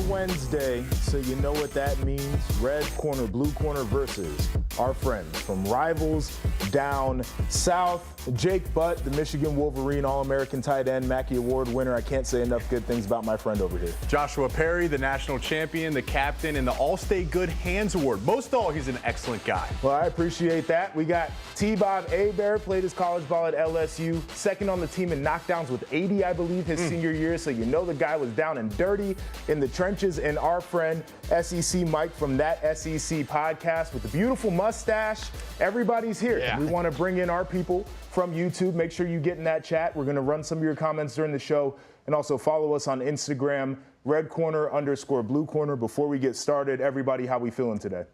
Wednesday, so you know what that means. Red corner, blue corner versus our friends from rivals down south. Jake Butt, the Michigan Wolverine All-American tight end, Mackey Award winner. I can't say enough good things about my friend over here. Joshua Perry, the national champion, the captain, and the All-State Good Hands Award. Most of all, he's an excellent guy. Well, I appreciate that. We got T-Bob Hebert, played his college ball at LSU, second on the team in knockdowns with 80, I believe, his senior year. So you know the guy was down and dirty in the trenches. And our friend SEC Mike from That SEC Podcast with the beautiful mustache. Everybody's here. Yeah. We want to bring in our people from YouTube. Make sure you get in that chat. We're going to run some of your comments during the show. And also follow us on Instagram, red_blue corner. Before we get started, everybody, how we feeling today?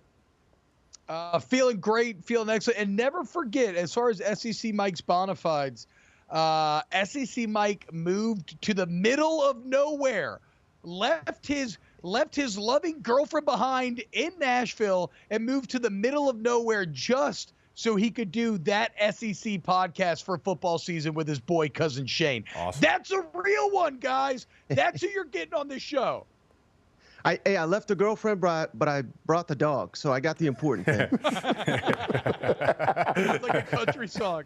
Feeling great, feeling excellent. And never forget, as far as SEC Mike's bona fides, SEC Mike moved to the middle of nowhere, left his loving girlfriend behind in Nashville and moved to the middle of nowhere just so he could do That SEC Podcast for football season with his boy cousin Shane. Awesome. That's a real one, guys. That's who you're getting on this show. I left the girlfriend, but I brought the dog, so I got the important thing. It's like a country song.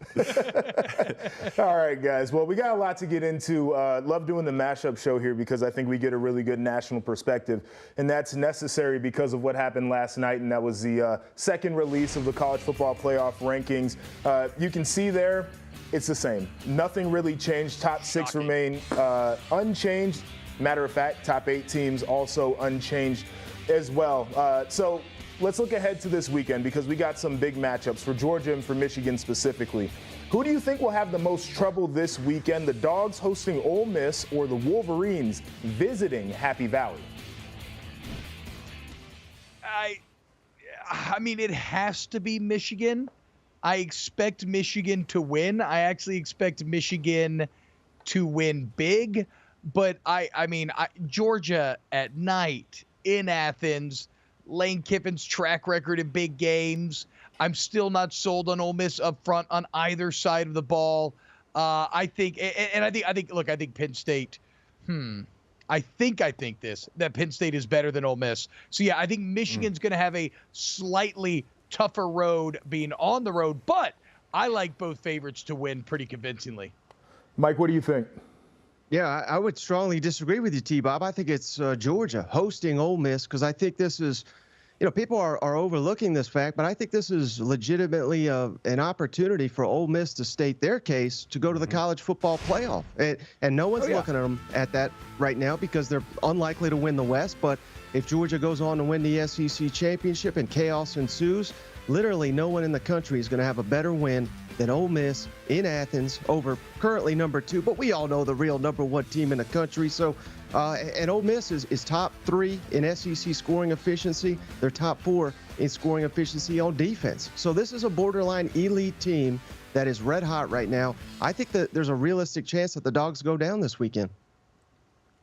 All right, guys. Well, we got a lot to get into. Love doing the mashup show here because I think we get a really good national perspective, and that's necessary because of what happened last night, and that was the second release of the college football playoff rankings. You can see there, it's the same. Nothing really changed. Top six remain unchanged. Matter of fact, top 8 teams also unchanged as well. So let's look ahead to this weekend because we got some big matchups for Georgia and for Michigan specifically. Who do you think will have the most trouble this weekend? The Dogs hosting Ole Miss or the Wolverines visiting Happy Valley? I mean, it has to be Michigan. I expect Michigan to win. I actually expect Michigan to win big. But I mean, Georgia at night in Athens, Lane Kiffin's track record in big games. I'm still not sold on Ole Miss up front on either side of the ball. I think Penn State. I think that Penn State is better than Ole Miss. So yeah, I think Michigan's going to have a slightly tougher road being on the road, but I like both favorites to win pretty convincingly. Mike, what do you think? Yeah, I would strongly disagree with you, T-Bob. I think it's Georgia hosting Ole Miss because I think this is, people are overlooking this fact, but I think this is legitimately an opportunity for Ole Miss to state their case to go to the college football playoff. And no one's looking at them at that right now because they're unlikely to win the West. But if Georgia goes on to win the SEC championship and chaos ensues, literally no one in the country is going to have a better win than Ole Miss in Athens over currently number 2, but we all know the real number 1 team in the country. So, and Ole Miss is top 3 in SEC scoring efficiency. They're top 4 in scoring efficiency on defense. So this is a borderline elite team that is red hot right now. I think that there's a realistic chance that the Dogs go down this weekend.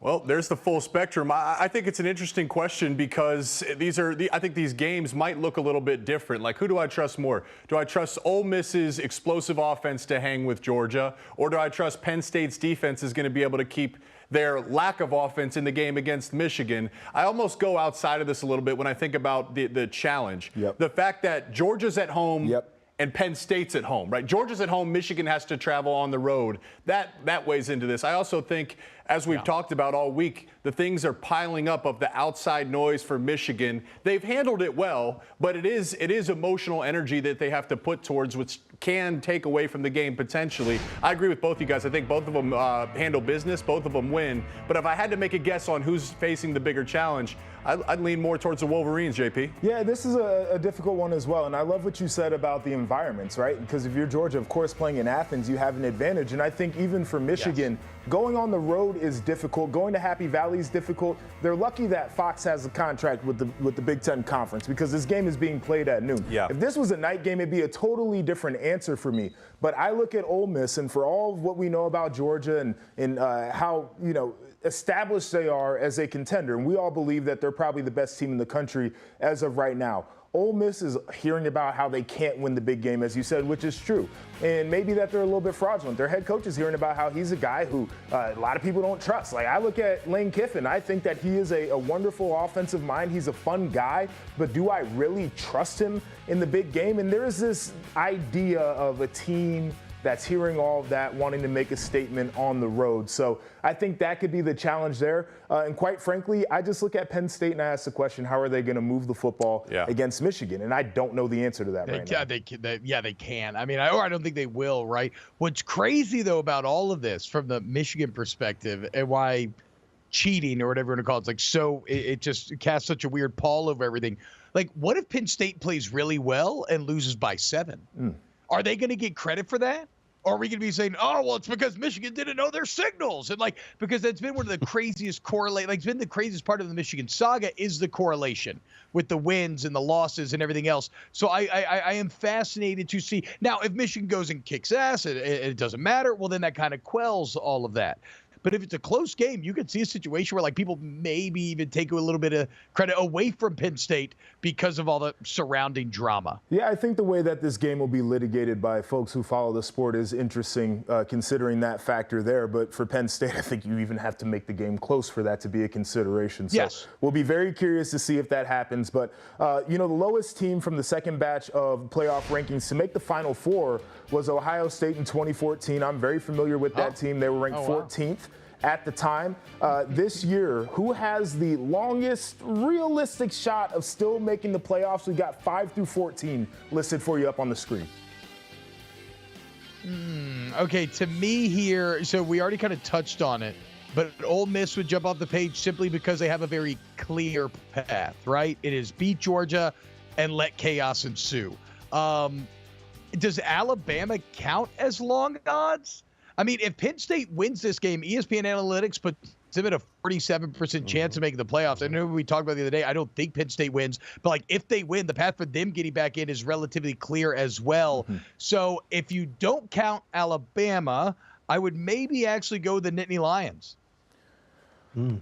Well, there's the full spectrum. I think it's an interesting question because I think these games might look a little bit different. Like, who do I trust more? Do I trust Ole Miss's explosive offense to hang with Georgia, or do I trust Penn State's defense is going to be able to keep their lack of offense in the game against Michigan? I almost go outside of this a little bit when I think about the challenge. Yep. The fact that Georgia's at home. Yep. And Penn State's at home, right? Georgia's at home. Michigan has to travel on the road. That weighs into this. I also think, as we've talked about all week, the things are piling up of the outside noise for Michigan. They've handled it well, but it is emotional energy that they have to put towards, which can take away from the game potentially. I agree with both you guys. I think both of them handle business. Both of them win. But if I had to make a guess on who's facing the bigger challenge, I'd lean more towards the Wolverines, JP. Yeah, this is a difficult one as well. And I love what you said about the environments, right? Because if you're Georgia, of course, playing in Athens, you have an advantage. And I think even for Michigan, going on the road is difficult. Going to Happy Valley is difficult. They're lucky that Fox has a contract with the Big Ten Conference because this game is being played at noon. Yeah. If this was a night game, it'd be a totally different answer for me. But I look at Ole Miss, and for all of what we know about Georgia and how, established they are as a contender, and we all believe that they're probably the best team in the country as of right now. Ole Miss is hearing about how they can't win the big game, as you said, which is true. And maybe that they're a little bit fraudulent. Their head coach is hearing about how he's a guy who a lot of people don't trust. Like, I look at Lane Kiffin. I think that he is a wonderful offensive mind. He's a fun guy. But do I really trust him in the big game? And there is this idea of a team that's hearing all of that, wanting to make a statement on the road. So I think that could be the challenge there. And quite frankly, I just look at Penn State and I ask the question, how are they going to move the football against Michigan? And I don't know the answer to that right now. They can. I mean, I don't think they will, right? What's crazy, though, about all of this from the Michigan perspective and why cheating or whatever you want to call it's like, so it just casts such a weird pall over everything. Like, what if Penn State plays really well and loses by 7? Are they going to get credit for that? Or are we going to be saying, oh, well, it's because Michigan didn't know their signals? And because that's been one of the craziest it's been the craziest part of the Michigan saga is the correlation with the wins and the losses and everything else. So I am fascinated to see. Now, if Michigan goes and kicks ass and it doesn't matter, well, then that kind of quells all of that. But if it's a close game, you could see a situation where people maybe even take a little bit of credit away from Penn State because of all the surrounding drama. Yeah, I think the way that this game will be litigated by folks who follow the sport is interesting, considering that factor there. But for Penn State, I think you even have to make the game close for that to be a consideration. So yes. We'll be very curious to see if that happens. But, the lowest team from the second batch of playoff rankings to make the Final Four was Ohio State in 2014. I'm very familiar with that team. They were ranked 14th. At the time. This year, who has the longest realistic shot of still making the playoffs? We got 5 through 14 listed for you up on the screen. Okay, to me here, so we already kind of touched on it, but Ole Miss would jump off the page simply because they have a very clear path, right? It is beat Georgia and let chaos ensue. Does Alabama count as long odds? I mean, if Penn State wins this game, ESPN Analytics puts them at a 47% chance of making the playoffs. I know we talked about the other day. I don't think Penn State wins, but if they win, the path for them getting back in is relatively clear as well. So if you don't count Alabama, I would maybe actually go with the Nittany Lions. I'm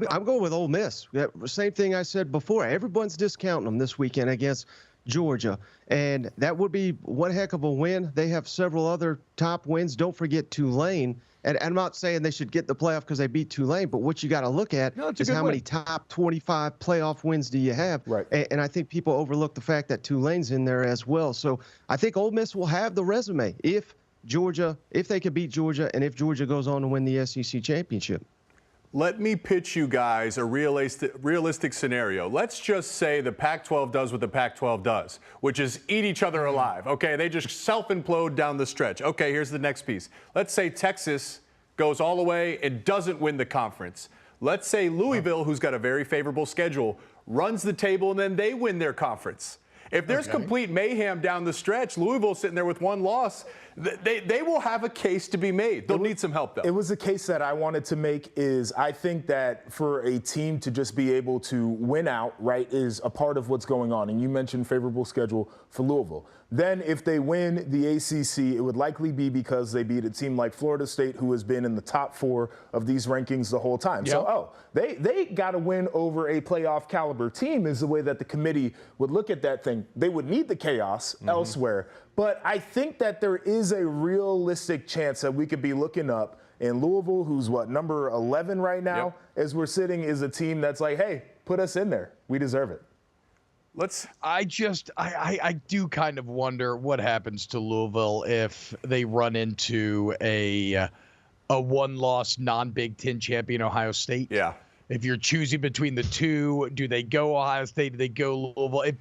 going with Ole Miss. Same thing I said before. Everyone's discounting them this weekend against Georgia, and that would be one heck of a win. They have several other top wins. Don't forget Tulane, and I'm not saying they should get the playoff because they beat Tulane, but what you got to look at is how many top 25 playoff wins do you have, right? And I think people overlook the fact that Tulane's in there as well. So I think Ole Miss will have the resume if they could beat Georgia, and if Georgia goes on to win the SEC championship. Let me pitch you guys a realistic scenario. Let's just say the Pac-12 does what the Pac-12 does, which is eat each other alive. Okay, they just self-implode down the stretch. Okay, here's the next piece. Let's say Texas goes all the way and doesn't win the conference. Let's say Louisville, who's got a very favorable schedule, runs the table and then they win their conference. If there's complete mayhem down the stretch, Louisville sitting there with one loss, they will have a case to be made. They'll need some help, though. It was a case that I wanted to make is I think that for a team to just be able to win out, right, is a part of what's going on. And you mentioned favorable schedule for Louisville. Then if they win the ACC, it would likely be because they beat a team like Florida State, who has been in the top 4 of these rankings the whole time. Yep. So, they got to win over a playoff caliber team is the way that the committee would look at that thing. They would need the chaos elsewhere. But I think that there is a realistic chance that we could be looking up in Louisville, who's number 11 right now, as we're sitting, is a team that's like, hey, put us in there. We deserve it. I do kind of wonder what happens to Louisville if they run into a one-loss non-Big Ten champion Ohio State. Yeah. If you're choosing between the two, do they go Ohio State? Do they go Louisville? It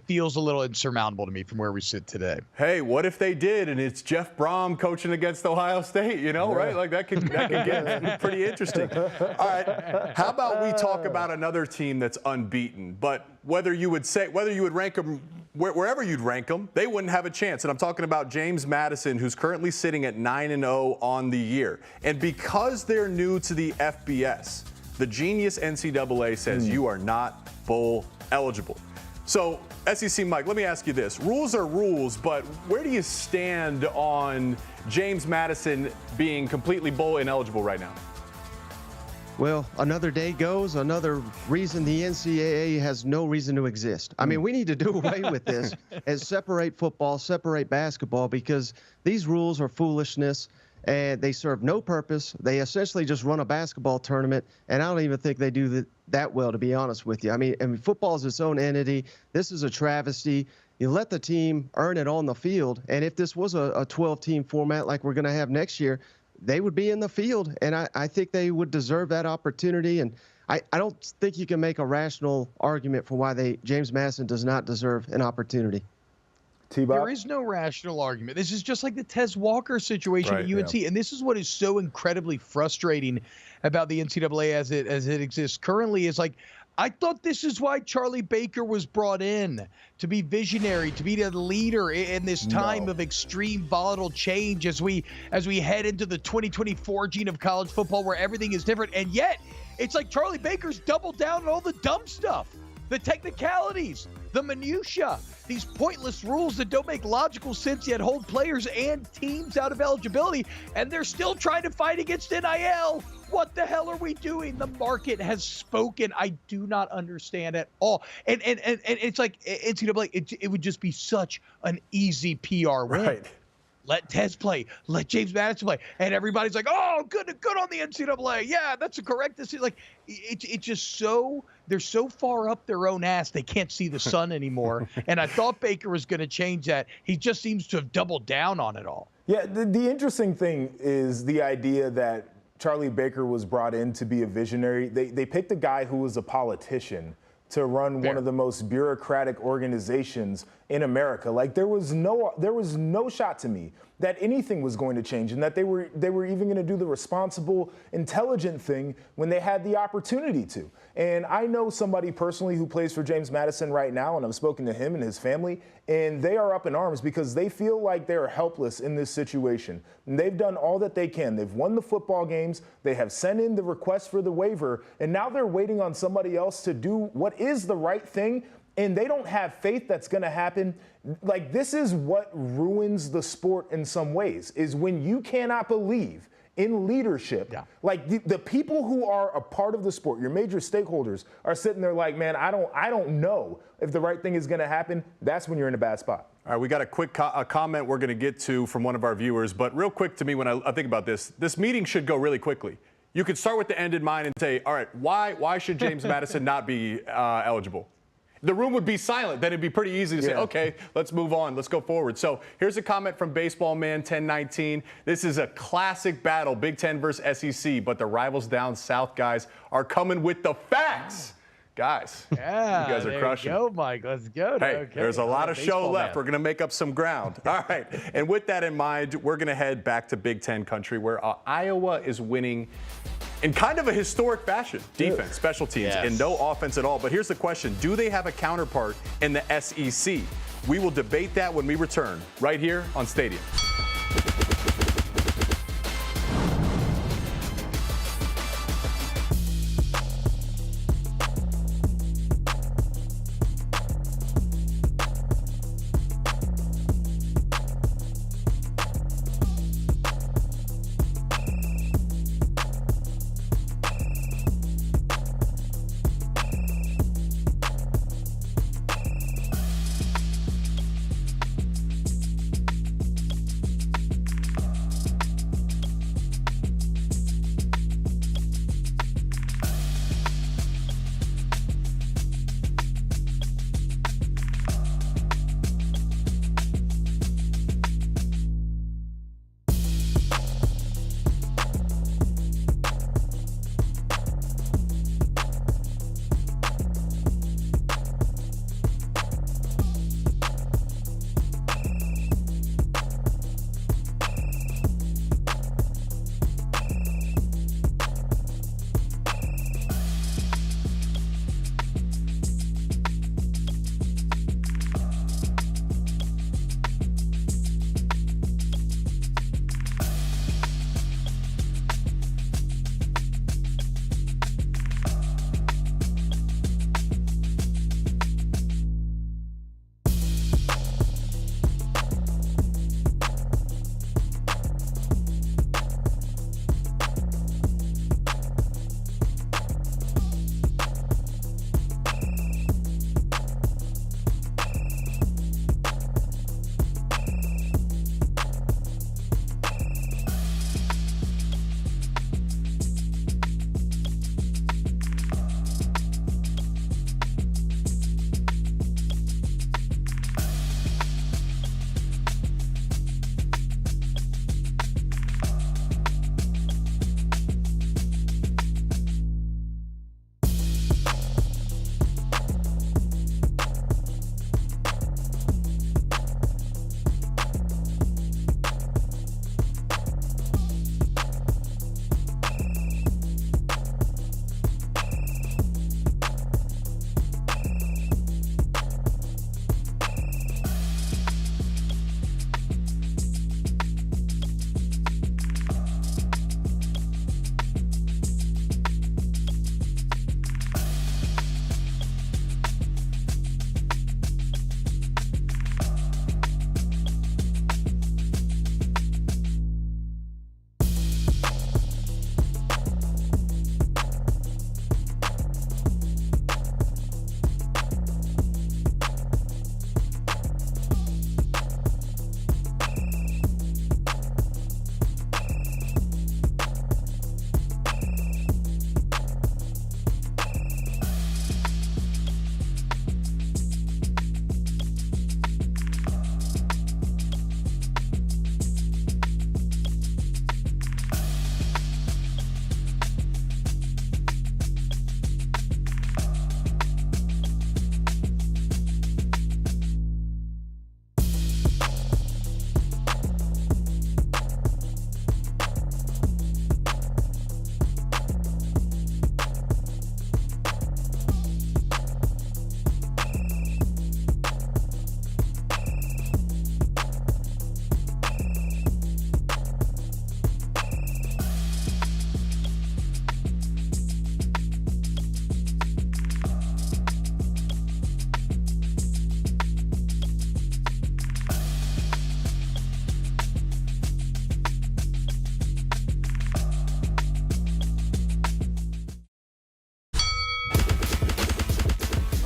feels a little insurmountable to me from where we sit today. Hey, what if they did and it's Jeff Brom coaching against Ohio State, right? Like that could get pretty interesting. All right. How about we talk about another team that's unbeaten, but whether you would rank them wherever you'd rank them, they wouldn't have a chance. And I'm talking about James Madison, who's currently sitting at 9-0 on the year. And because they're new to the FBS, the genius NCAA says you are not bowl eligible. So, SEC Mike, let me ask you this. Rules are rules, but where do you stand on James Madison being completely bowl ineligible right now? Well, another day goes, another reason the NCAA has no reason to exist. I mean, we need to do away with this and separate football, separate basketball, because these rules are foolishness and they serve no purpose. They essentially just run a basketball tournament, and I don't even think they do that well, to be honest with you. I mean, football is its own entity. This is a travesty. You let the team earn it on the field, and if this was a 12-team format like we're going to have next year, they would be in the field, and I think they would deserve that opportunity. And I don't think you can make a rational argument for why James Madison does not deserve an opportunity. T-Bob? There is no rational argument. This is just like the Tez Walker situation at UNC, and this is what is so incredibly frustrating about the NCAA as it exists currently. Is like, I thought this is why Charlie Baker was brought in, to be visionary, to be the leader in this time of extreme volatile change as we head into the 2024 gene of college football where everything is different. And yet it's like Charlie Baker's doubled down on all the dumb stuff, the technicalities, the minutia, these pointless rules that don't make logical sense yet hold players and teams out of eligibility, and they're still trying to fight against NIL. What the hell are we doing? The market has spoken. I do not understand at all. And it's like NCAA, it would just be such an easy PR win. Right. Let Tez play. Let James Madison play. And everybody's like, oh, good on the NCAA. Yeah, that's a correct decision. Like, it's just so, they're so far up their own ass, they can't see the sun anymore. And I thought Baker was going to change that. He just seems to have doubled down on it all. Yeah, the interesting thing is the idea that Charlie Baker was brought in to be a visionary. They picked a guy who was a politician to run one of the most bureaucratic organizations in America. Like, there was no shot to me that anything was going to change and that they were even going to do the responsible, intelligent thing when they had the opportunity to. And I know somebody personally who plays for James Madison right now, and I've spoken to him and his family, and they are up in arms because they feel like they are helpless in this situation. And they've done all that they can. They've won the football games. They have sent in the request for the waiver, and now they're waiting on somebody else to do what is the right thing. And they don't have faith that's going to happen. Like, this is what ruins the sport in some ways, is when you cannot believe in leadership. Yeah. Like, the people who are a part of the sport, your major stakeholders, are sitting there like, man, I don't know if the right thing is going to happen. That's when you're in a bad spot. All right, we got a quick comment we're going to get to from one of our viewers. But real quick, to me, when I think about this meeting should go really quickly. You could start with the end in mind and say, all right, why should James Madison not be eligible? The room would be silent. Then it'd be pretty easy to say, okay, let's move on. Let's go forward. So here's a comment from Baseball Man 1019. This is a classic battle, Big Ten versus SEC, but the rivals down south guys are coming with the facts. Guys, yeah, you guys are crushing. Go, Mike. Let's go. Hey, okay. there's a lot of show left. Man. We're going to make up some ground. All right. And with that in mind, we're going to head back to Big Ten country where Iowa is winning in kind of a historic fashion. Defense, special teams, and no offense at all. But here's the question. Do they have a counterpart in the SEC? We will debate that when we return right here on Stadium.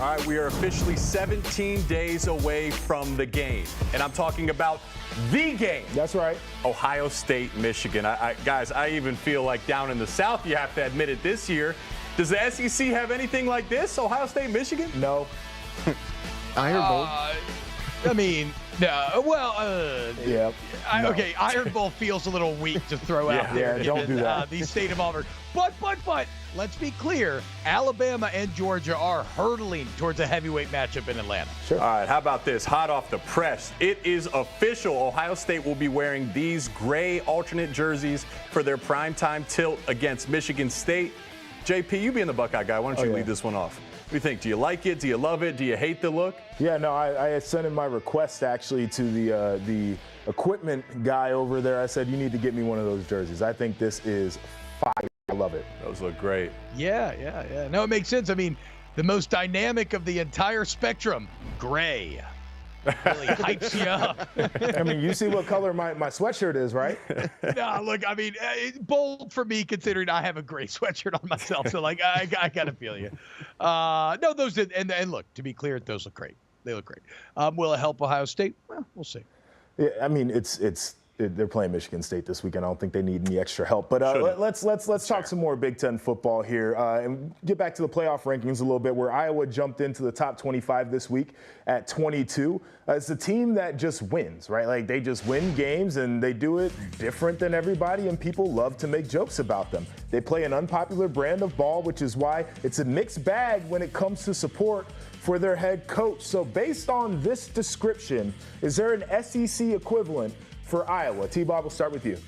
All right, we are officially 17 days away from the game. And I'm talking about the game. That's right. Ohio State, Michigan. Guys, I even feel like down in the South, you have to admit it this year. Does the SEC have anything like this? Ohio State, Michigan? No. Iron Bowl. I mean, no. Well, Yeah. No. Okay, Iron Bowl feels a little weak to throw out there. Yeah, don't do that. The state of Auburn. But, let's be clear. Alabama and Georgia are hurtling towards a heavyweight matchup in Atlanta. Sure. All right, how about this? Hot off the press. It is official. Ohio State will be wearing these gray alternate jerseys for their primetime tilt against Michigan State. JP, you being the Buckeye guy, why don't you lead this one off? What do you think? Do you like it? Do you love it? Do you hate the look? Yeah, no, I had sent in my request actually to the equipment guy over there. I said, you need to get me one of those jerseys. I think this is fire. I love it. Those look great. Yeah. No, it makes sense. I mean, the most dynamic of the entire spectrum, gray. Really hypes you up. I mean, you see what color my sweatshirt is, right? No, look, I mean, it's bold for me considering I have a gray sweatshirt on myself. So, like, I got to feel you. No, those did. And look, to be clear, those look great. They look great. Will it help Ohio State? Well, we'll see. Yeah, I mean, they're playing Michigan State this weekend. I don't think they need any extra help. But let's talk some more Big Ten football here and get back to the playoff rankings a little bit, where Iowa jumped into the top 25 this week at 22. It's a team that just wins, right? Like, they just win games, and they do it different than everybody, and people love to make jokes about them. They play an unpopular brand of ball, which is why it's a mixed bag when it comes to support for their head coach. So based on this description, is there an SEC equivalent for Iowa? T-Bob, we'll start with you.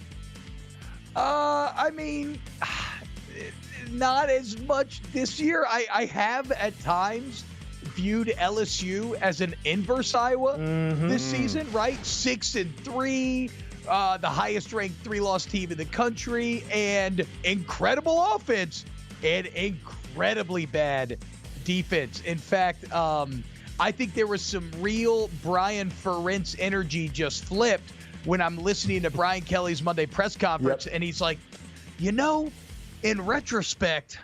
I mean, not as much this year. I have at times viewed LSU as an inverse Iowa this season, right? 6-3, the highest ranked 3-loss team in the country, and incredible offense and incredibly bad defense. In fact, I think there was some real Brian Ferentz energy just flipped when I'm listening to Brian Kelly's Monday press conference, and he's like, in retrospect,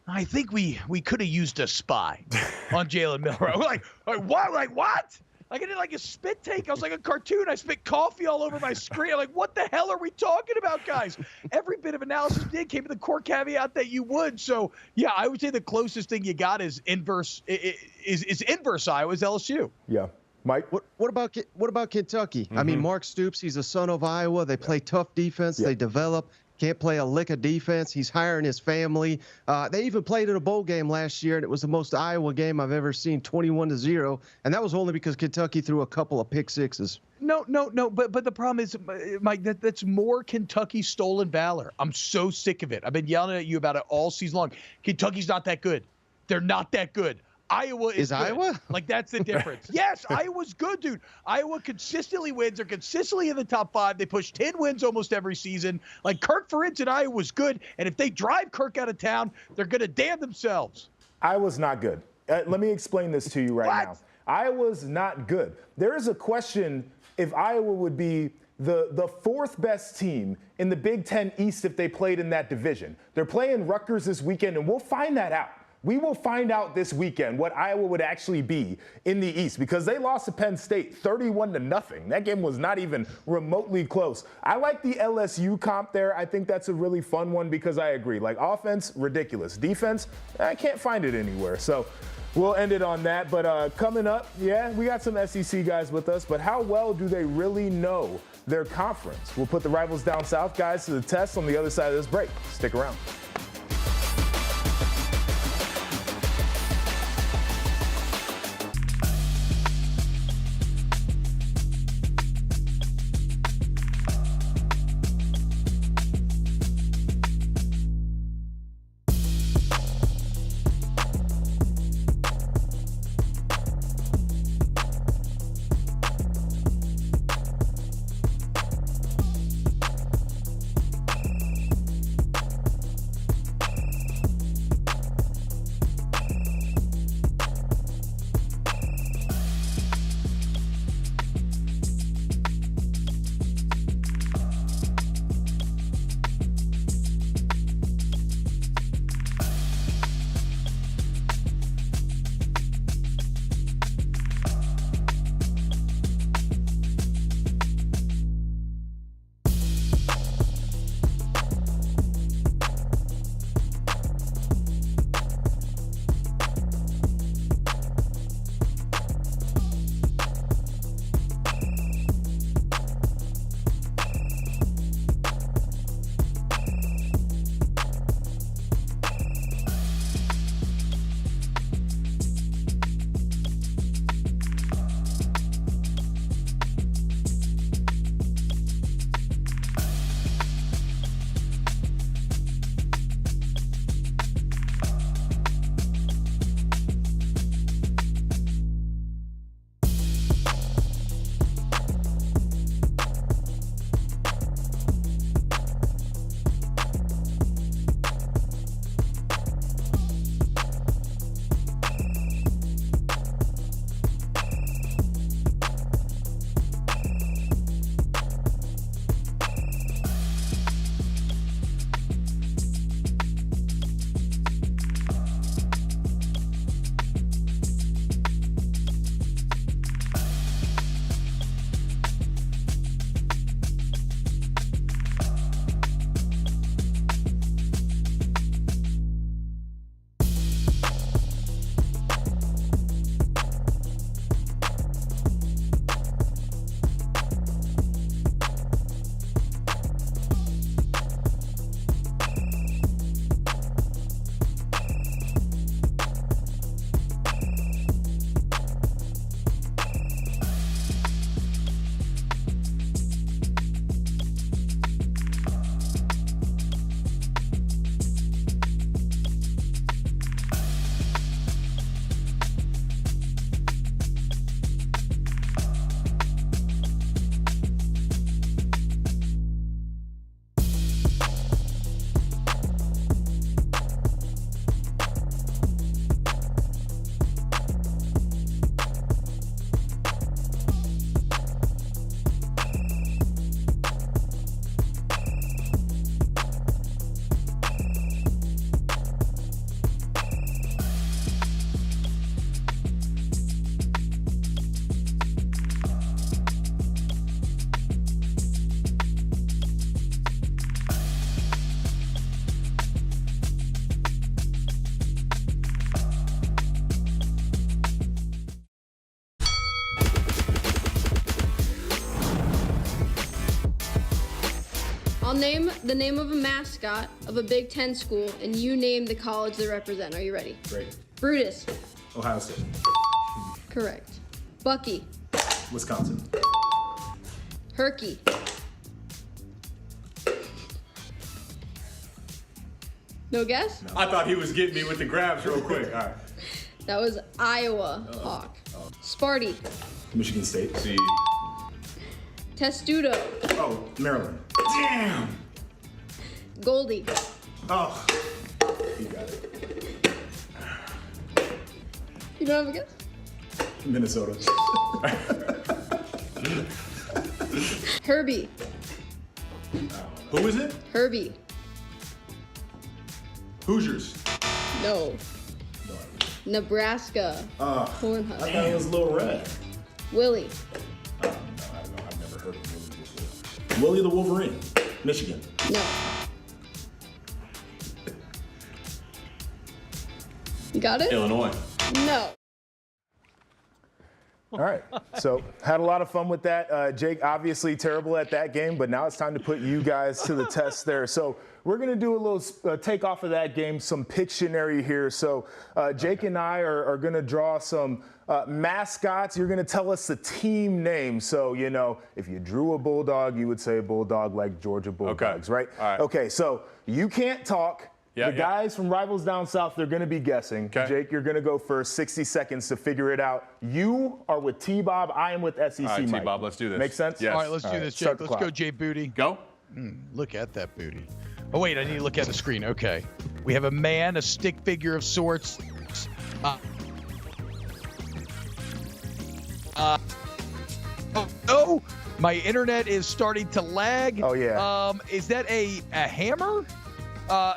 I think we could have used a spy on Jalen Milroe. We're like, what? Like, what? Like, I did like a spit take. I was like a cartoon. I spit coffee all over my screen. I'm like, what the hell are we talking about, guys? Every bit of analysis we did came with the core caveat that you would. So, yeah, I would say the closest thing you got is inverse Iowa, is LSU. Yeah. Mike? What about Kentucky? I mean, Mark Stoops, he's a son of Iowa. They play tough defense. They develop. Can't play a lick of defense. He's hiring his family. They even played in a bowl game last year, and it was the most Iowa game I've ever seen, 21-0. And that was only because Kentucky threw a couple of pick sixes. No. But the problem is, Mike, that's more Kentucky stolen valor. I'm so sick of it. I've been yelling at you about it all season long. Kentucky's not that good. They're not that good. Iowa is good. Iowa? Like, that's the difference. Yes, Iowa's good, dude. Iowa consistently wins. They're consistently in the top 5. They push 10 wins almost every season. Like, Kirk Ferentz in Iowa's good, and if they drive Kirk out of town, they're going to damn themselves. Iowa's not good. Let me explain this to you right now. Iowa's not good. There is a question if Iowa would be the fourth best team in the Big Ten East if they played in that division. They're playing Rutgers this weekend, and we'll find that out. We will find out this weekend what Iowa would actually be in the East, because they lost to Penn State 31-0. That game was not even remotely close. I like the LSU comp there. I think that's a really fun one because I agree. Like, offense, ridiculous. Defense, I can't find it anywhere. So we'll end it on that. But coming up, we got some SEC guys with us, but how well do they really know their conference? We'll put the rivals down south guys to the test on the other side of this break. Stick around. I'll name the name of a mascot of a Big Ten school, and you name the college they represent. Are you ready? Great. Brutus. Ohio State. Correct. Bucky. Wisconsin. Herky. No guess? No. I thought he was getting me with the grabs real quick. All right. That was Iowa Hawk. Sparty. Michigan State. See. Testudo. Oh, Maryland. Damn. Goldie. Oh. You got it. You don't have a guess? Minnesota. Herbie. Who is it? Herbie. Hoosiers. No. Nebraska. I Cornhusker. thought it was Little Red. Willie. I don't know. I've never heard of Willie before. Willie the Wolverine. Michigan. No. You got it? Illinois. No. All right. So had a lot of fun with that. Jake, obviously terrible at that game, but now it's time to put you guys to the test there. So we're going to do a little take off of that game, some Pictionary here. So Jake and I are going to draw some mascots. You're going to tell us the team name. So, you know, if you drew a bulldog, you would say bulldog like Georgia Bulldogs, right? All right. Okay, so you can't talk. Yeah, the guys from Rivals Down South, they're going to be guessing. Okay. Jake, you're going to go first, 60 seconds to figure it out. You are with T-Bob. I am with SEC All right, Mike. T-Bob, let's do this. Make sense? Yes. All right, let's do this, start Jake. the Let's go, clock. Jay Booty. Go. Look at that booty. Oh, wait, I need to look at the screen. Okay. We have a man, a stick figure of sorts. Oh, no! My internet is starting to lag. Oh, yeah. Is that a hammer?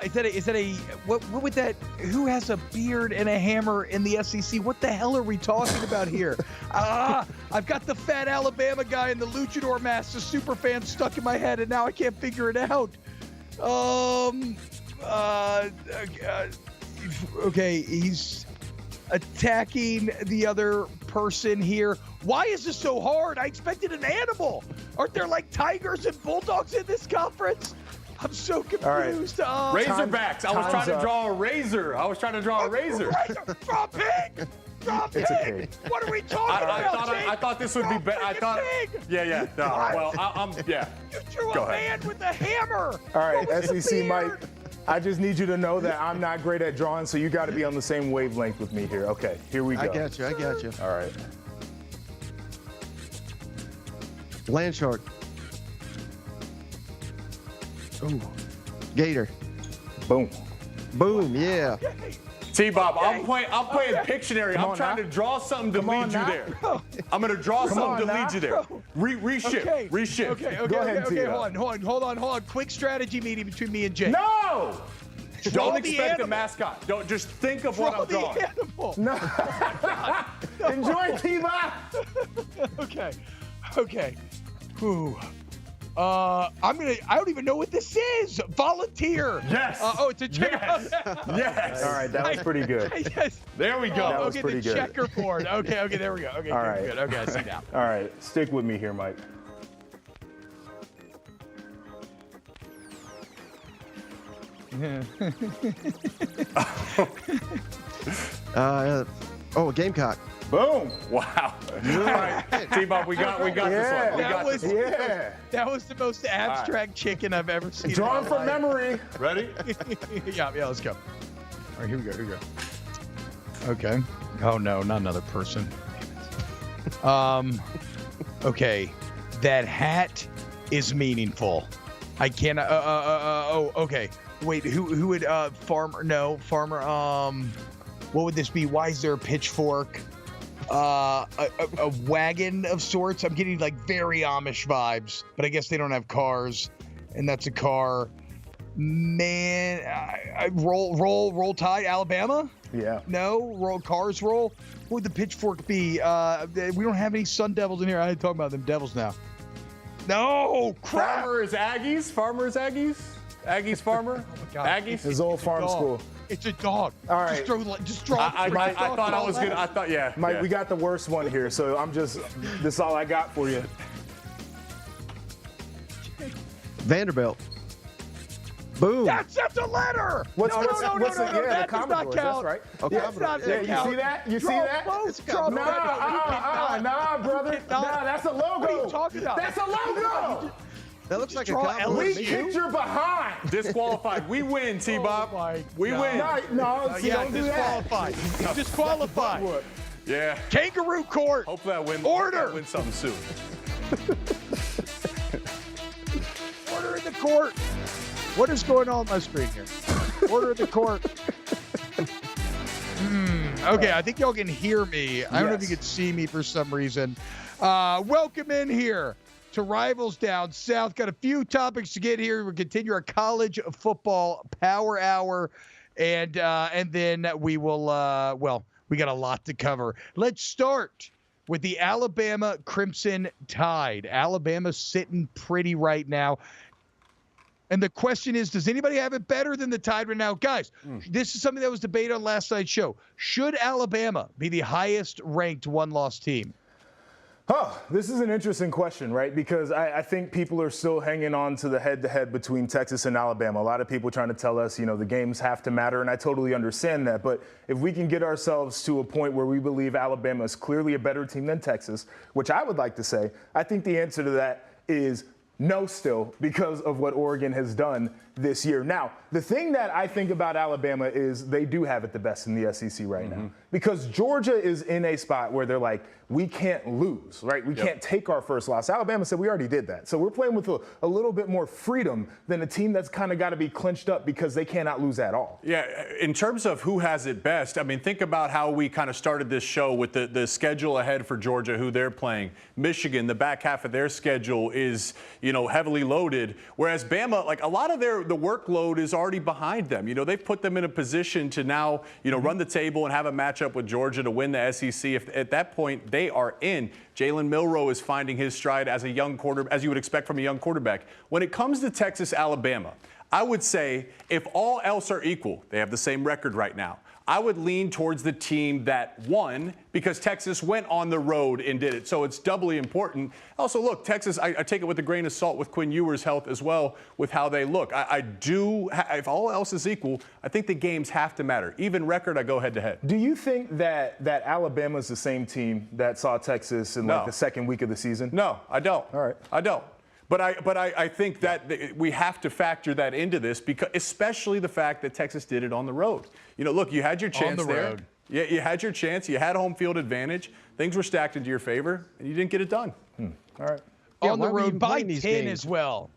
Is that a what would that? Who has a beard and a hammer in the SEC? What the hell are we talking about here? I've got the fat Alabama guy and the luchador mask, the super fan stuck in my head, and now I can't figure it out. Okay, he's attacking the other person here. Why is this so hard? I expected an animal. Aren't there like tigers and bulldogs in this conference? I'm so confused. right. Razorbacks. I was Time's trying to up. draw a razor. Draw a razor. Draw a pig. Draw a pig. It's a pig. What are we talking about, Jake? I thought this would be better. I thought. Pig. Yeah. No. Well, I'm. Yeah. You drew Go a ahead. man with a hammer. All right, What was the SEC Mike, beard? I just need you to know that I'm not great at drawing, so you got to be on the same wavelength with me here. Okay, here we go. I got you. All right. Land shark. Ooh. Gator. Boom. Boom, yeah. T-Bob, I'm playing Pictionary. Come I'm on trying now. to draw something to Come on lead you now. there. I'm gonna draw something on to now. lead you there. Reshift. Reshift. Okay, hold on. Quick strategy meeting between me and Jake. No! Draw Don't the expect animal. a mascot. Don't just think of what Draw I'm the drawing. animal. No. Enjoy, T-Bob. Okay. Whew. I don't even know what this is. Volunteer. Yes. Oh, it's a checker. Yes. All right, that was pretty good. Yes. There we go. That was Okay, pretty the good. checkerboard. Okay, there we go. Okay, All good, right. good. Okay, I see now. All right, stick with me here, Mike. A gamecock. Boom. Wow. All right, T-Bob, we got this one. We Yeah. got this one. Yeah. That was the most abstract chicken I've ever seen. Drawing in my from life. memory. Ready? yeah, let's go. All right, here we go. Okay. Oh no, not another person. Okay. That hat is meaningful. I can't. Oh, okay. Wait, who would farmer? No, farmer. What would this be? Why is there a pitchfork? A wagon of sorts. I'm getting like very Amish vibes, but I guess they don't have cars, and that's a car. Man, roll tide, Alabama? Yeah. No, cars roll. What would the pitchfork be? We don't have any Sun Devils in here. I ain't talking about them Devils now. No, crap. Farmer is Aggies. Farmer is Aggies. Aggies farmer. God. Aggies. His old farm Dog. school. It's a dog. All right. Just draw. I thought I was gonna. I thought yeah. Mike, yeah. we got the worst one here, so this is all I got for you. Vanderbilt. Boom. That's a letter. No, Yeah, that the does not Commodores, count. that's right. Oh, That's not Yeah, gonna you count. see that? You see Draw that? both. Draw both. Nah, brother. Nah, that's a logo. What are you talking about? That's a logo. That looks like a Draw compliment. We LSU. kicked your behind. Disqualified. We win, T-Bob. Oh my we God. win. No, see, Yeah, don't do that. disqualified. Disqualified. What? Yeah. Kangaroo court. Hopefully I win. Order. I win something soon. Order in the court. What is going on my screen here? Order in the court. Okay, I think y'all can hear me. I don't know if you Yes. can see me for some reason. Welcome in here to Rivals Down South. Got a few topics to get here. We'll continue our college football power hour, and then we will. We got a lot to cover. Let's start with the Alabama Crimson Tide. Alabama's sitting pretty right now. And the question is, does anybody have it better than the Tide right now? Guys, this is something that was debated on last night's show. Should Alabama be the highest ranked one-loss team? Oh, this is an interesting question, right? Because I think people are still hanging on to the head-to-head between Texas and Alabama. A lot of people trying to tell us, the games have to matter, and I totally understand that. But if we can get ourselves to a point where we believe Alabama is clearly a better team than Texas, which I would like to say, I think the answer to that is no still, because of what Oregon has done this year. Now, the thing that I think about Alabama is they do have it the best in the SEC right now, because Georgia is in a spot where they're like, we can't lose, right? We can't take our first loss. Alabama said we already did that. So we're playing with a little bit more freedom than a team that's kind of got to be clinched up because they cannot lose at all. Yeah, in terms of who has it best, I mean, think about how we kind of started this show with the schedule ahead for Georgia, who they're playing. Michigan, the back half of their schedule is, heavily loaded, whereas Bama, like a lot of the workload is already behind them. They've put them in a position to now, run the table and have a matchup with Georgia to win the SEC. If at that point they are in, Jalen Milroe is finding his stride as a young quarterback, as you would expect from a young quarterback. When it comes to Texas, Alabama, I would say if all else are equal, they have the same record right now. I would lean towards the team that won because Texas went on the road and did it. So it's doubly important. Also, look, Texas, I take it with a grain of salt with Quinn Ewers' health as well with how they look. If all else is equal, I think the games have to matter. Even record, I go head to head. Do you think that Alabama's the same team that saw Texas in the second week of the season? No, I don't. All right. I don't. But I think that we have to factor that into this, because especially the fact that Texas did it on the road. Look, you had your chance On the there. road. Yeah, you had your chance. You had home field advantage. Things were stacked into your favor, and you didn't get it done. All right. Yeah, On the why were you road by playing these 10 games? as well.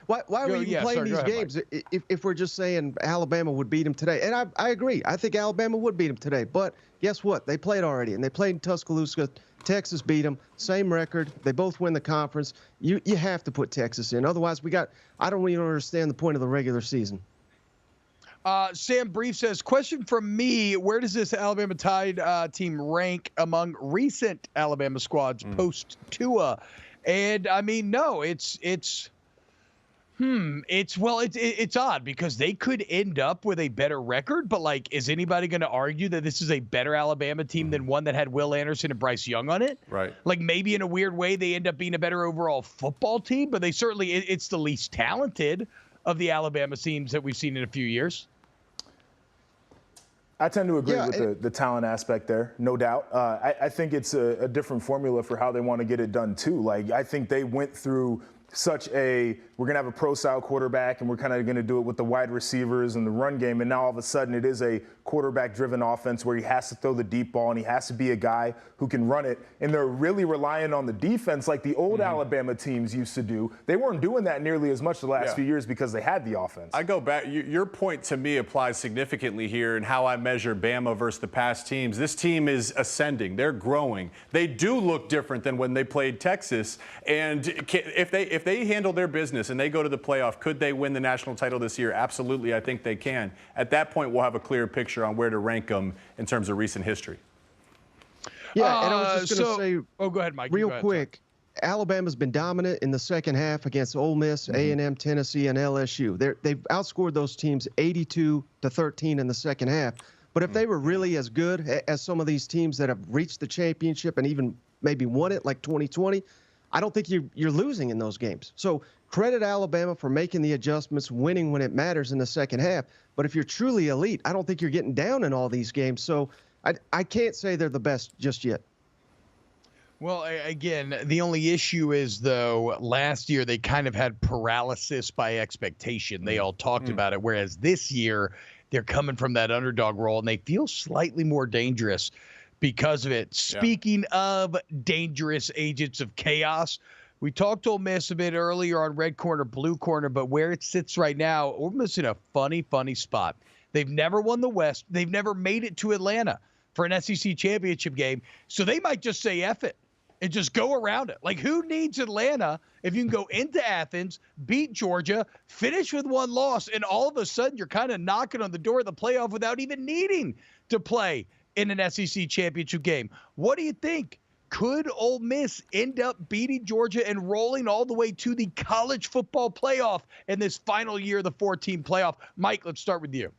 Why were we even playing these games if we're just saying Alabama would beat them today? And I agree. I think Alabama would beat them today. But guess what? They played already, and they played in Tuscaloosa. Texas beat them. Same record. They both win the conference. You have to put Texas in. Otherwise, I don't even understand the point of the regular season. Sam Brief says, question from me, where does this Alabama Tide team rank among recent Alabama squads post-Tua? And, I mean, no, it's odd because they could end up with a better record, but, like, is anybody going to argue that this is a better Alabama team than one that had Will Anderson and Bryce Young on it? Right. Like, maybe in a weird way they end up being a better overall football team, but they certainly, it's the least talented of the Alabama teams that we've seen in a few years. I tend to agree with the talent aspect there, no doubt. I think it's a different formula for how they want to get it done, too. Like, I think they went through we're going to have a pro-style quarterback, and we're kind of going to do it with the wide receivers and the run game, and now all of a sudden it is a quarterback-driven offense where he has to throw the deep ball, and he has to be a guy who can run it, and they're really relying on the defense like the old Alabama teams used to do. They weren't doing that nearly as much the last few years because they had the offense. I go back. Your point to me applies significantly here in how I measure Bama versus the past teams. This team is ascending. They're growing. They do look different than when they played Texas, and if they handle their business and they go to the playoff, could they win the national title this year? Absolutely, I think they can. At that point, we'll have a clear picture on where to rank them in terms of recent history. Yeah, and I was just going to say, go ahead, Mike. real quick, Alabama's been dominant in the second half against Ole Miss, A&M, Tennessee, and LSU. They've outscored those teams 82-13 in the second half. But if they were really as good as some of these teams that have reached the championship and even maybe won it, like 2020, I don't think you're losing in those games. So credit Alabama for making the adjustments, winning when it matters in the second half. But if you're truly elite, I don't think you're getting down in all these games. So I can't say they're the best just yet. Well, again, the only issue is, though, last year they kind of had paralysis by expectation. They all talked about it, whereas this year they're coming from that underdog role, and they feel slightly more dangerous because of it. Yeah. Speaking of dangerous agents of chaos, we talked to Ole Miss a bit earlier on red corner, blue corner, but where it sits right now, Ole Miss in a funny spot. They've never won the West. They've never made it to Atlanta for an SEC championship game, so they might just say F it and just go around it. Like, who needs Atlanta if you can go into Athens, beat Georgia, finish with one loss, and all of a sudden you're kind of knocking on the door of the playoff without even needing to play in an SEC championship game? What do you think? Could Ole Miss end up beating Georgia and rolling all the way to the college football playoff in this final year of the 4-team playoff? Mike, let's start with you.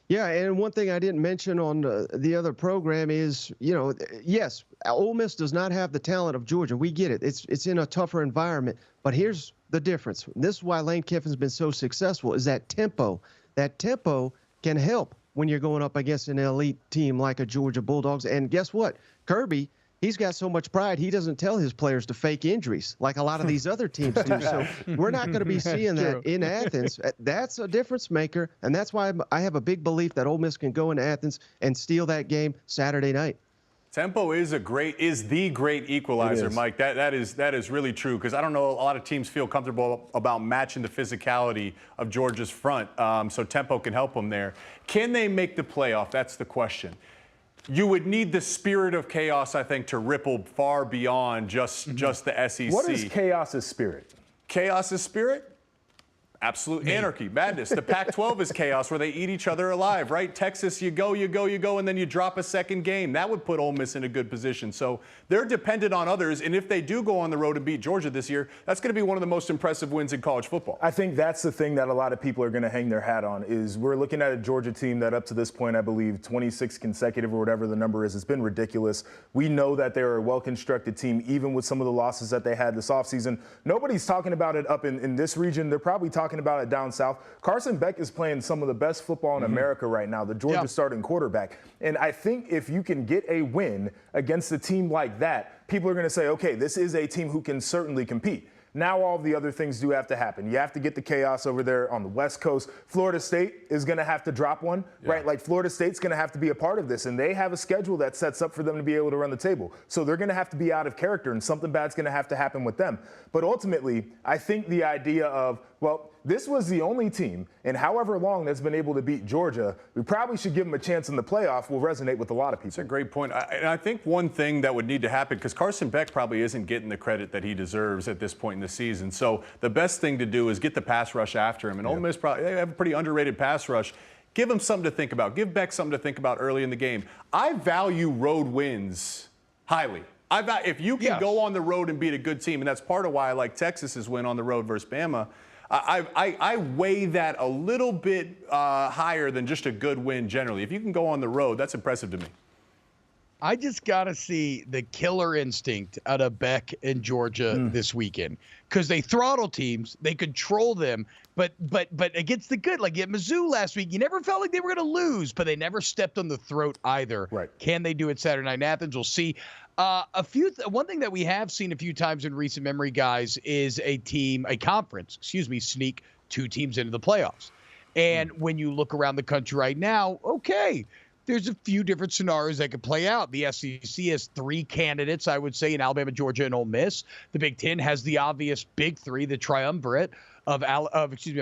Yeah, and one thing I didn't mention on the other program is, yes, Ole Miss does not have the talent of Georgia. We get it. It's in a tougher environment. But here's the difference. This is why Lane Kiffin's been so successful, is that tempo. That tempo can help when you're going up against an elite team like a Georgia Bulldogs. And guess what? Kirby, he's got so much pride, he doesn't tell his players to fake injuries like a lot of these other teams do. So we're not going to be seeing that in Athens. That's a difference maker, and that's why I have a big belief that Ole Miss can go into Athens and steal that game Saturday night. Tempo is the great equalizer, Mike. That is really true, because I don't know, a lot of teams feel comfortable about matching the physicality of Georgia's front, so tempo can help them there. Can they make the playoff? That's the question. You would need the spirit of chaos, I think, to ripple far beyond just the SEC. What is chaos's spirit? Chaos's spirit? Absolute anarchy, madness. The Pac-12 is chaos, where they eat each other alive, right? Texas, you go, and then you drop a second game. That would put Ole Miss in a good position. So they're dependent on others, and if they do go on the road and beat Georgia this year, that's going to be one of the most impressive wins in college football. I think that's the thing that a lot of people are going to hang their hat on, is we're looking at a Georgia team that up to this point, I believe, 26 consecutive or whatever the number is, it's been ridiculous. We know that they're a well-constructed team, even with some of the losses that they had this offseason. Nobody's talking about it up in this region. They're probably talking about it down south. Carson Beck is playing some of the best football in America right now, the Georgia starting quarterback. And I think if you can get a win against a team like that, people are going to say, okay, this is a team who can certainly compete. Now all of the other things do have to happen. You have to get the chaos over there on the West Coast. Florida State is going to have to drop one, right? Like, Florida State's going to have to be a part of this, and they have a schedule that sets up for them to be able to run the table. So they're going to have to be out of character, and something bad's going to have to happen with them. But ultimately, I think the idea of, well, this was the only team in however long that's been able to beat Georgia, we probably should give them a chance in the playoff, will resonate with a lot of people. That's a great point. I think one thing that would need to happen, because Carson Beck probably isn't getting the credit that he deserves at this point in the season. So the best thing to do is get the pass rush after him. And Ole Miss probably, they have a pretty underrated pass rush. Give him something to think about. Give Beck something to think about early in the game. I value road wins highly. If you can go on the road and beat a good team, and that's part of why I like Texas's win on the road versus Bama, I weigh that a little bit higher than just a good win generally. If you can go on the road, that's impressive to me. I just got to see the killer instinct out of Beck and Georgia this weekend, because they throttle teams, they control them, but against the good, like at Mizzou last week, you never felt like they were going to lose, but they never stepped on the throat either. Right. Can they do it Saturday night in Athens? We'll see. One thing that we have seen a few times in recent memory, guys, is a conference, sneak two teams into the playoffs. And when you look around the country right now, okay, there's a few different scenarios that could play out. The SEC has three candidates, I would say, in Alabama, Georgia, and Ole Miss. The Big Ten has the obvious big three, the triumvirate of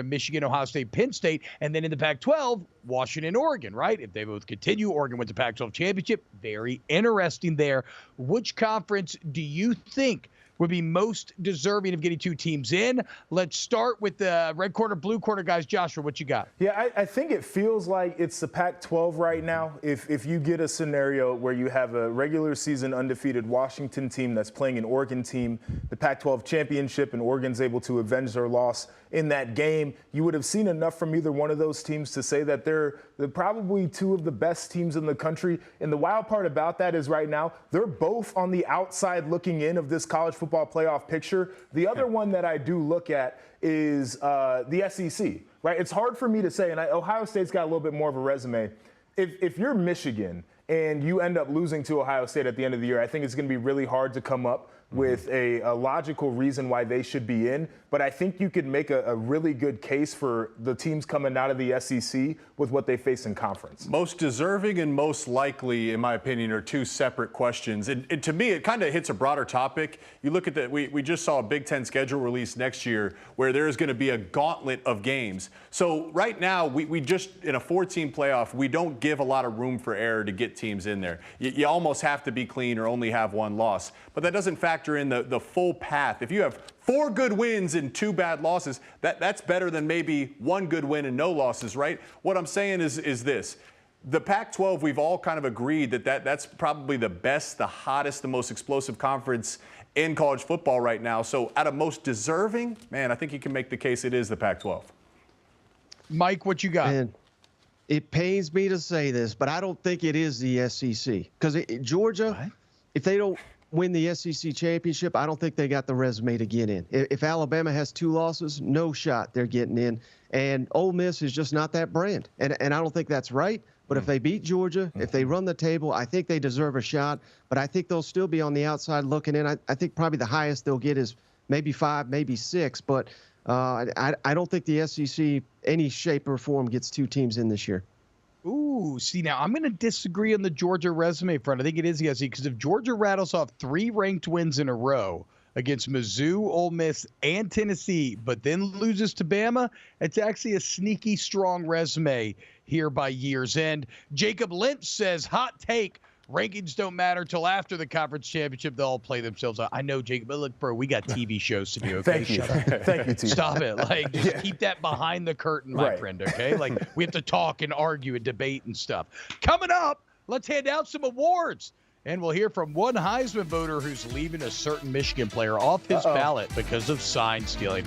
Michigan, Ohio State, Penn State, and then in the Pac-12, Washington, Oregon, right? If they both continue, Oregon wins the Pac-12 championship. Very interesting there. Which conference do you think would be most deserving of getting two teams in? Let's start with the red corner, blue corner, guys. Joshua, what you got? Yeah, I think it feels like it's the Pac-12 right now. If you get a scenario where you have a regular season undefeated Washington team that's playing an Oregon team, the Pac-12 championship, and Oregon's able to avenge their loss in that game, you would have seen enough from either one of those teams to say that they're probably two of the best teams in the country. And the wild part about that is right now, they're both on the outside looking in of this college football football playoff picture. The other one that I do look at is the SEC, right? It's hard for me to say, and Ohio State's got a little bit more of a resume. If you're Michigan and you end up losing to Ohio State at the end of the year, I think it's going to be really hard to come up with a logical reason why they should be in. But I think you could make a really good case for the teams coming out of the SEC with what they face in conference. Most deserving and most likely, in my opinion, are two separate questions. And to me, it kind of hits a broader topic. You look at we just saw a Big Ten schedule release next year where there is going to be a gauntlet of games. So right now, we just, in a 4-team playoff, we don't give a lot of room for error to get teams in there. You almost have to be clean or only have one loss. But that doesn't factor in the full path. If you have 4 good wins and 2 bad losses, that's better than maybe 1 good win and no losses, right? What I'm saying is this. The Pac-12, we've all kind of agreed that's probably the best, the hottest, the most explosive conference in college football right now. So out of most deserving, man, I think you can make the case it is the Pac-12. Mike, what you got? And it pains me to say this, but I don't think it is the SEC. Because Georgia, if they don't win the SEC championship, I don't think they got the resume to get in. If Alabama has 2 losses, no shot they're getting in. And Ole Miss is just not that brand. And I don't think that's right. But if they beat Georgia, if they run the table, I think they deserve a shot. But I think they'll still be on the outside looking in. I think probably the highest they'll get is maybe 5, maybe 6. But I don't think the SEC, any shape or form, gets 2 teams in this year. Ooh, see, now I'm going to disagree on the Georgia resume front. I think it is the SEC because if Georgia rattles off 3 ranked wins in a row against Mizzou, Ole Miss, and Tennessee, but then loses to Bama, it's actually a sneaky strong resume here by year's end. Jacob Lynch says, hot take, rankings don't matter till after the conference championship. They'll all play themselves out. I know, Jacob, but look, bro, we got TV shows to do, okay? Thank you. Shut up. Thank you, T. Stop it. Like, just keep that behind the curtain, my friend, okay? Like, we have to talk and argue and debate and stuff. Coming up, let's hand out some awards. And we'll hear from one Heisman voter who's leaving a certain Michigan player off his ballot because of sign stealing.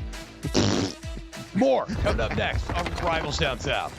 More coming up next on Rivals Down South.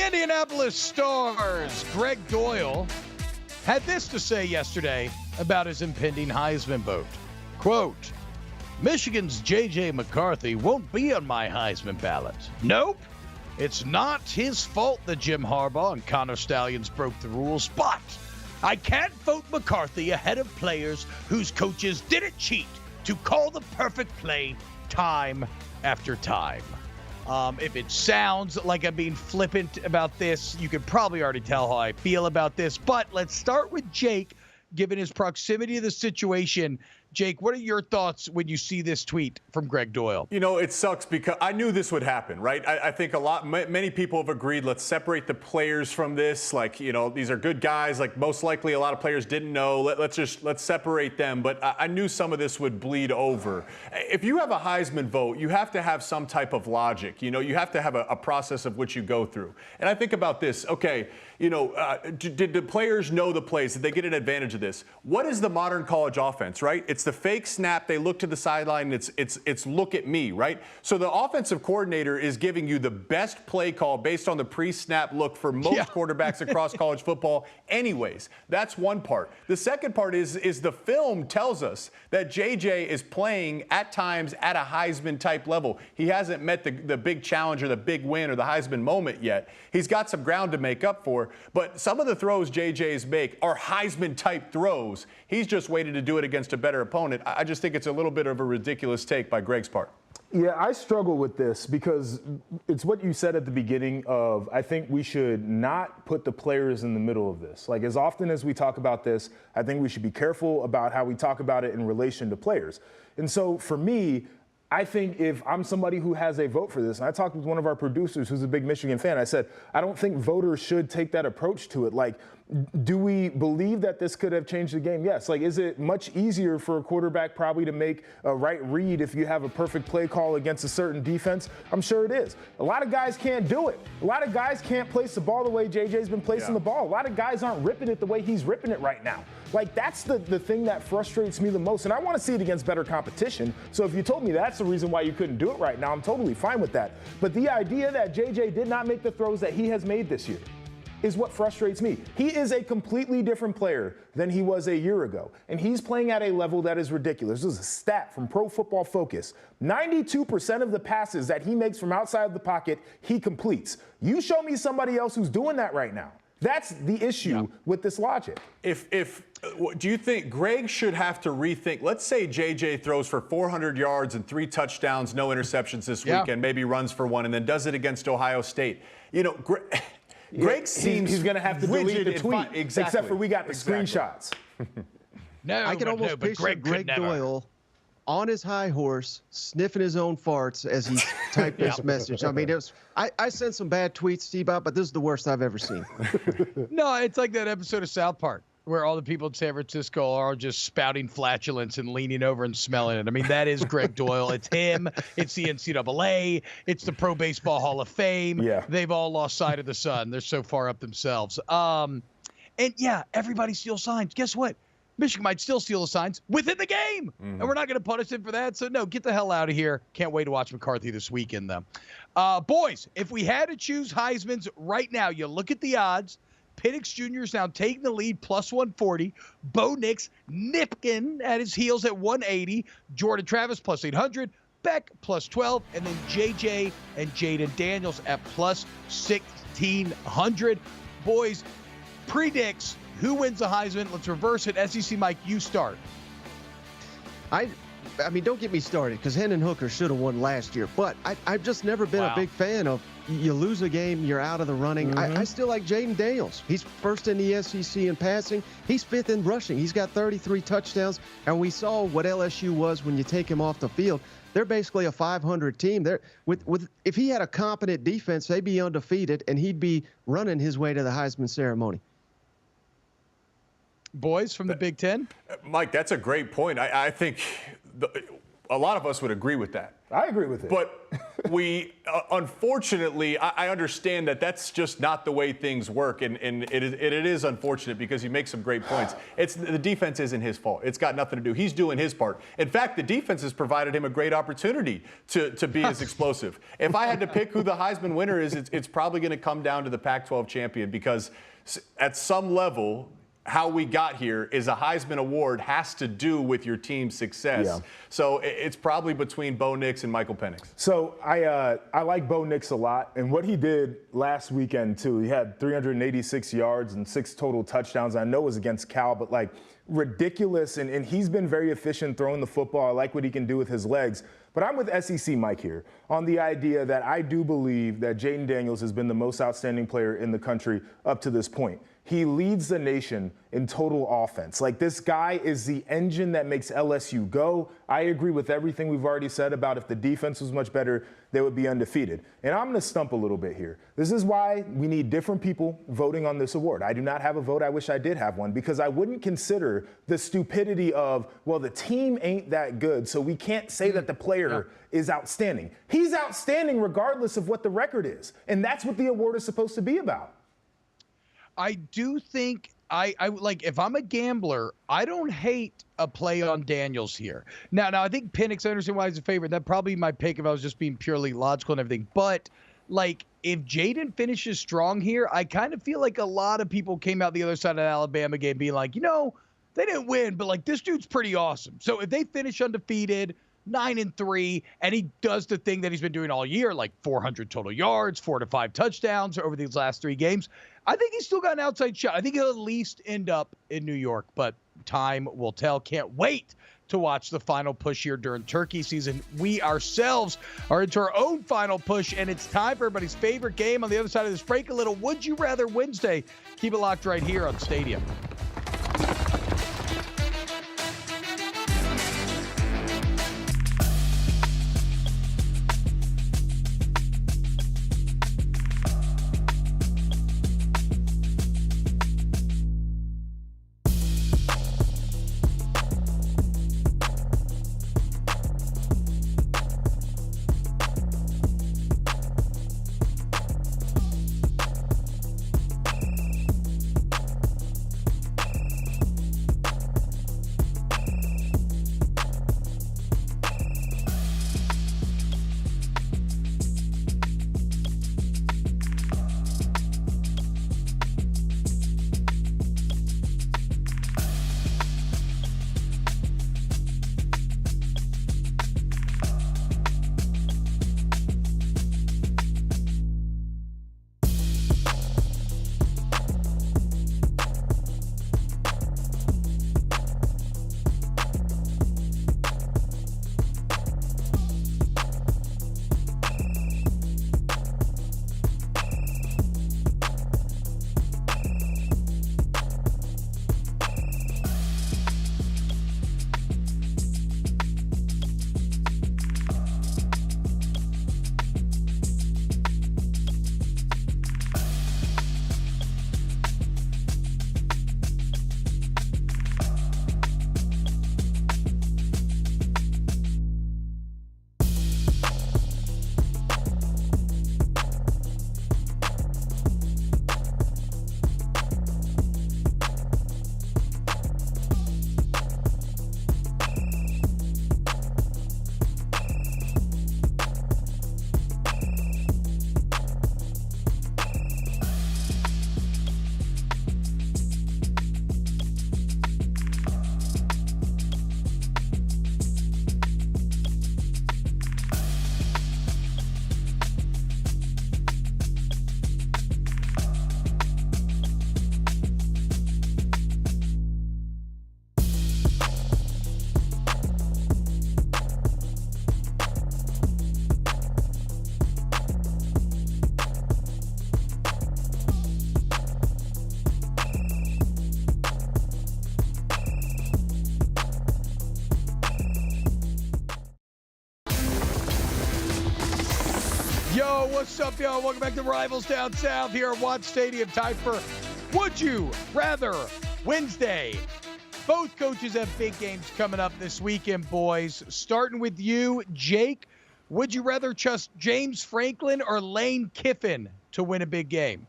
Indianapolis Stars' Greg Doyle had this to say yesterday about his impending Heisman vote. Quote, Michigan's J.J. McCarthy won't be on my Heisman ballot. Nope. It's not his fault that Jim Harbaugh and Connor Stallions broke the rules, but I can't vote McCarthy ahead of players whose coaches didn't cheat to call the perfect play time after time. If it sounds like I'm being flippant about this, you can probably already tell how I feel about this. But let's start with Jake, given his proximity to the situation. Jake, what are your thoughts when you see this tweet from Greg Doyle? You know, it sucks because I knew this would happen, right? I think many people have agreed, let's separate the players from this. Like, you know, these are good guys. Like, most likely a lot of players didn't know. Let's separate them. But I knew some of this would bleed over. If you have a Heisman vote, you have to have some type of logic. You know, you have to have a process of which you go through. And I think about this. Okay, you know, did the players know the plays? Did they get an advantage of this? What is the modern college offense, right? It's the fake snap. They look to the sideline. It's look at me, right? So the offensive coordinator is giving you the best play call based on the pre-snap look for most quarterbacks across college football anyways. That's one part. The second part is the film tells us that JJ is playing at times at a Heisman type level. He hasn't met the big challenge or the big win or the Heisman moment yet. He's got some ground to make up for, but some of the throws JJ's make are Heisman type throws. He's just waited to do it against a better opponent. I just think it's a little bit of a ridiculous take by Greg's part. Yeah, I struggle with this because it's what you said at the beginning of, I think we should not put the players in the middle of this. Like, as often as we talk about this, I think we should be careful about how we talk about it in relation to players. And so for me, I think if I'm somebody who has a vote for this, and I talked with one of our producers who's a big Michigan fan, I said, I don't think voters should take that approach to it. Like, do we believe that this could have changed the game? Yes. Like, is it much easier for a quarterback probably to make a right read if you have a perfect play call against a certain defense? I'm sure it is. A lot of guys can't do it. A lot of guys can't place the ball the way JJ's been placing the ball. A lot of guys aren't ripping it the way he's ripping it right now. Like, that's the thing that frustrates me the most. And I want to see it against better competition. So if you told me that's the reason why you couldn't do it right now, I'm totally fine with that. But the idea that JJ did not make the throws that he has made this year is what frustrates me. He is a completely different player than he was a year ago. And he's playing at a level that is ridiculous. This is a stat from Pro Football Focus. 92% of the passes that he makes from outside the pocket, he completes. You show me somebody else who's doing that right now. That's the issue with this logic. Do you think Greg should have to rethink? Let's say JJ throws for 400 yards and 3 touchdowns, no interceptions this weekend, maybe runs for 1, and then does it against Ohio State. You know, Greg seems he's going to have to delete the tweet, except for we got the screenshots. I can almost picture Greg Doyle on his high horse, sniffing his own farts as he typed this message. I mean, I sent some bad tweets, Steve-Bob, but this is the worst I've ever seen. No, it's like that episode of South Park where all the people in San Francisco are just spouting flatulence and leaning over and smelling it. I mean, that is Greg Doyle. It's him. It's the NCAA. It's the Pro Baseball Hall of Fame. Yeah. They've all lost sight of the sun. They're so far up themselves. And, yeah, everybody steals signs. Guess what? Michigan might still steal the signs within the game, and we're not going to punish him for that. So, no, get the hell out of here. Can't wait to watch McCarthy this weekend, though. Boys, if we had to choose Heisman's right now, you look at the odds. Penix Jr. is now taking the lead, plus 140. Bo Nix, Nipkin at his heels at 180. Jordan Travis, plus 800. Beck, plus 12. And then JJ and Jaden Daniels at plus 1,600. Boys, predicts who wins the Heisman. Let's reverse it. SEC Mike, you start. I mean, don't get me started, because Hendon Hooker should have won last year. But I've just never been a big fan of you lose a game, you're out of the running. I still like Jaden Daniels. He's first in the SEC in passing. He's 5th in rushing. He's got 33 touchdowns. And we saw what LSU was when you take him off the field. They're basically a 500 team. If he had a competent defense, they'd be undefeated, and he'd be running his way to the Heisman ceremony. Boys from the Big Ten? Mike, that's a great point. I think a lot of us would agree with that. I agree with it. But we, unfortunately, I understand that that's just not the way things work. And it is unfortunate because he makes some great points. The defense isn't his fault. It's got nothing to do. He's doing his part. In fact, the defense has provided him a great opportunity to be as explosive. If I had to pick who the Heisman winner is, it's probably going to come down to the Pac-12 champion because at some level, how we got here is a Heisman Award has to do with your team's success. Yeah. So it's probably between Bo Nix and Michael Penix. So I like Bo Nix a lot, and what he did last weekend too. He had 386 yards and 6 total touchdowns. I know it was against Cal, but like ridiculous, and he's been very efficient throwing the football. I like what he can do with his legs. But I'm with SEC Mike here on the idea that I do believe that Jaden Daniels has been the most outstanding player in the country up to this point. He leads the nation in total offense. Like, this guy is the engine that makes LSU go. I agree with everything we've already said about if the defense was much better, they would be undefeated. And I'm going to stump a little bit here. This is why we need different people voting on this award. I do not have a vote. I wish I did have one, because I wouldn't consider the stupidity of, well, the team ain't that good, so we can't say that the player is outstanding. He's outstanding regardless of what the record is. And that's what the award is supposed to be about. I do think I like, if I'm a gambler, I don't hate a play on Daniels here. Now I think Penix, I understand why he's a favorite. That'd probably be my pick if I was just being purely logical and everything. But like, if Jaden finishes strong here, I kind of feel like a lot of people came out the other side of the Alabama game being like, they didn't win, but like, this dude's pretty awesome. So if they finish undefeated, 9-3, and he does the thing that he's been doing all year, like 400 total yards, 4 to 5 touchdowns over these last 3 games, I think he's still got an outside shot. I think he'll at least end up in New York, but time will tell. Can't wait to watch the final push here during turkey season. We ourselves are into our own final push, and it's time for everybody's favorite game on the other side of this break. A little Would You Rather Wednesday. Keep it locked right here on Stadium. Yo, what's up, y'all? Welcome back to Rivals Down South here at Watt Stadium. Time for Would You Rather Wednesday. Both coaches have big games coming up this weekend, boys. Starting with you, Jake. Would you rather trust James Franklin or Lane Kiffin to win a big game?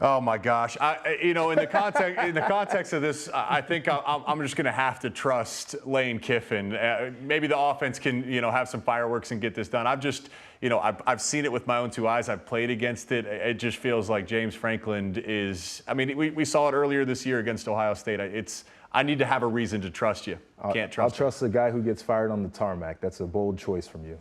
Oh my gosh! In the context of this, I think I'm just going to have to trust Lane Kiffin. Maybe the offense can have some fireworks and get this done. I've seen it with my own two eyes. I've played against it. It just feels like James Franklin is. I mean, we saw it earlier this year against Ohio State. I need to have a reason to trust you. Can't trust. I'll trust the guy who gets fired on the tarmac. That's a bold choice from you.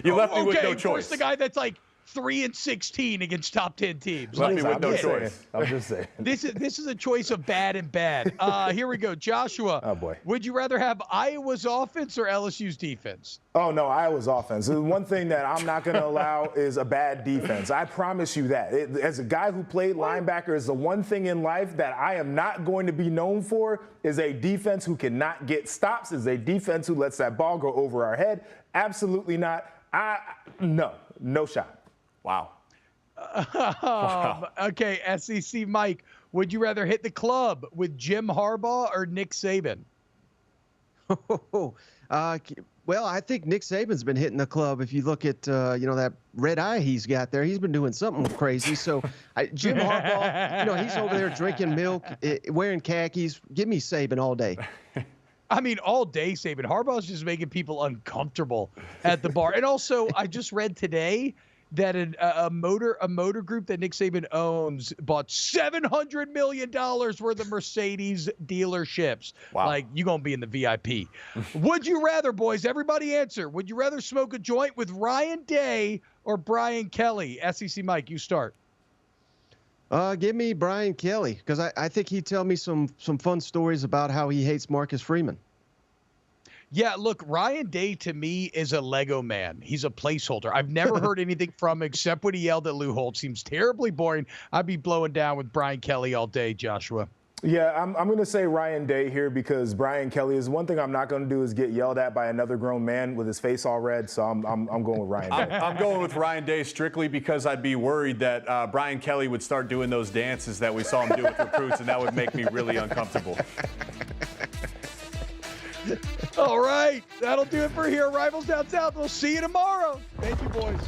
You left me with no choice. Of course, the guy that's like 3-16 against top 10 teams. Left me with no choice. I'm just saying. This is a choice of bad and bad. Here we go, Joshua. Oh boy. Would you rather have Iowa's offense or LSU's defense? Oh no, Iowa's offense. The one thing that I'm not going to allow is a bad defense. I promise you that. As a guy who played linebacker, is the one thing in life that I am not going to be known for is a defense who cannot get stops. Is a defense who lets that ball go over our head. Absolutely not. No shot. Wow. Okay, SEC Mike, would you rather hit the club with Jim Harbaugh or Nick Saban? Well, I think Nick Saban's been hitting the club. If you look at that red eye he's got there, he's been doing something crazy. So Jim Harbaugh, he's over there drinking milk, wearing khakis. Give me Saban all day. I mean, all day Saban. Harbaugh's just making people uncomfortable at the bar. And also, I just read today that a motor group that Nick Saban owns bought $700 million worth of Mercedes dealerships. Wow. Like, you're going to be in the VIP. Would you rather, boys, everybody answer, would you rather smoke a joint with Ryan Day or Brian Kelly? SEC Mike, you start. Give me Brian Kelly, because I think he'd tell me some fun stories about how he hates Marcus Freeman. Yeah, look, Ryan Day to me is a Lego man. He's a placeholder. I've never heard anything from him except when he yelled at Lou Holtz. Seems terribly boring. I'd be blowing down with Brian Kelly all day, Joshua. Yeah, I'm going to say Ryan Day here because Brian Kelly is one thing I'm not going to do is get yelled at by another grown man with his face all red. So I'm going with Ryan Day. I'm going with Ryan Day strictly because I'd be worried that Brian Kelly would start doing those dances that we saw him do with recruits, and that would make me really uncomfortable. All right, that'll do it for here. Rivals Down South. We'll see you tomorrow. Thank you, boys.